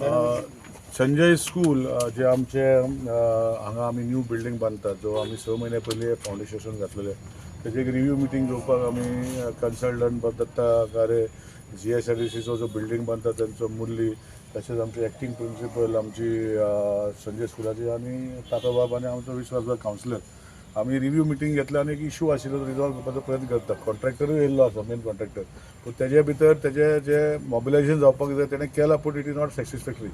Sanjay school जे आमचे हांगा आमी न्यू बिल्डींग बांदतात, जो आमी 6 म्हयने पयलीं फावंडेशन घातलेले, तेजे एक रिव्यू मिटींग घेवपाक आमी कन्सल्टंट दत्ता गारे, GSRDCचो जो बिल्डींग बांदता तेंचो मुरली, तशेंच आमचे एक्टींग प्रिंसिपल आमची संजय स्कुलाची आनी तातो बाब आनी आमचो विश्वासबाब कावन्सिलर, आमी रिव्यू मिटींग घेतले आनी एक इशू आशिल्लो तो रिजॉल्व करपाचो प्रयत्न करता. कॉन्ट्रॅक्टरूय येयल्लो आसा, मेन कॉन्ट्रॅक्टर, पूण तेजे भितर तेजे जे मोबिलायजेशन जावपाक जाय तेणें केलां, पूण it is not satisfactory.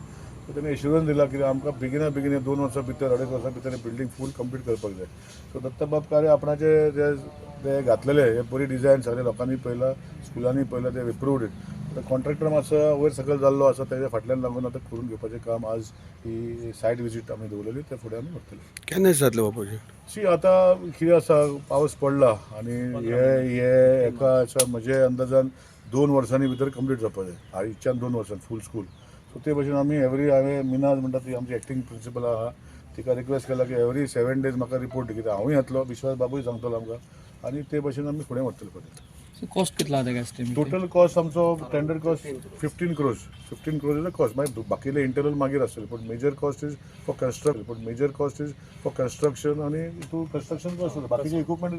So तेणें एश्युरन्स दिला की आमकां बेगीन 2 वर्सां भितर 2.5 वर्सां भितर बिल्डींग फूल कंप्लीट करपाक जाय. सो दत्ताबाब कारे आपणाचे जे घातलेले हे बरी डिझायन सगळे लोकांनी पळयला, स्कुलांनी पळयला, ते एप्रूव्ड इट. आतां कॉन्ट्रॅक्टर मातसो वयर सकयल जाल्लो आसा, तेज्या फाटल्यान लागून आतां करून घेवपाचें काम आज ही सायट विजीट आमी दवरलेली, ते फुडें आमी व्हरतले. केन्ना जातलो हो प्रोजेक्ट? शी आतां कितें आसा, पावस पडला आनी हे एका म्हजे अंदाजान 2 वर्सांनी भितर कंप्लीट जावपाक जाय. हालींच्यान 2 वर्सां फूल स्कूल. सो ते भशेन आमी हांवें मिनाज म्हणटा ती आमची एक्टींग प्रिंसिपल आहा, तिका रिक्वेस्ट केला की एवरी 7 days म्हाका रिपोर्ट दी, कित्याक हांवूय येतलो, विश्वास बाबूय सांगतलो आमकां, आनी ते भशेन आमी फुडें व्हरतले प्रोजेक्ट. कॉस्ट कितलो आसा तेका एस्टिमेट? टोटल कॉस्ट आमचो tender cost 15 crores. 15 crores is the cost. मागीर बाकीले इंटरनल मागीर आसतले, पूण major cost is for construction आनी टू कन्स्ट्रक्शन कॉस्ट आसा. बाकीचे इक्विपमेंट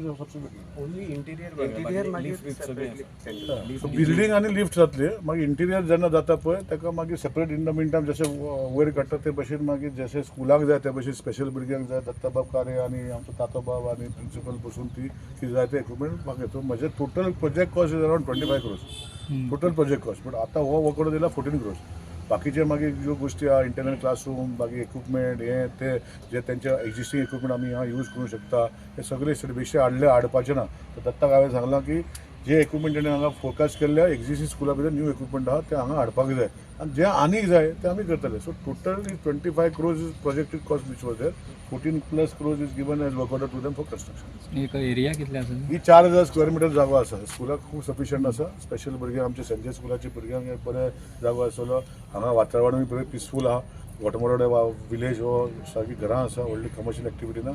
बिल्डींग आनी लिफ्ट जातले. मागीर इंटिरियर जेन्ना जाता पळय ताका मागीर separate in the mean time जशें वयर काडटा ते भशेन मागीर जशें स्कुलाक जाय ते भशेन स्पेशल भुरग्यांक जाय, दत्ताबाब कारे आनी आमचो तातो बाब आनी प्रिंसिपल बसून ती कितें जाय ते इक्विपमेंट मागीर. म्हजे total project cost is around 25 crores. Total project cost. But आतां हो वकडो दिला 14 crores. बाकीचे मागीर ज्यो गोष्टी आहा, इंटरनल क्लासरूम, बाकी इक्विपमेंट, हे ते जे तेंचे एक्झिस्टींग इक्विपमेंट आमी हांगा यूज करूंक शकता, हे सगळे बेश्टे हाडपाचे ना. तर दत्ताक हांवें सांगलां की जे इक्विपमेंट तेणें हांगा फोकस केल्ल्या एक्झिस्टींग स्कुला भितर न्यू इक्विपमेंट आहा ते हांगा हाडपाक जाय, आनी जे आनीक जाय ते आमी करतले. So total is 25 crores is projected cost which was there. 14+ crores is given as work order to them for construction. एक एरिया कितले आसा? ही 4000 स्क्वेअर मिटर जागो आसा. स्कुलाक खूब सफिशियंट आसा. स्पेशल भुरग्यांक आमच्या संजय स्कुलाच्या भुरग्यांक एक बरे जागो आसलो. हांगा वातावरणूय बरें पिसफूल आहा. घोटमोडे विलेज हो सारकी घरां आसा, व्हडली कमर्शियल एक्टिविटी ना.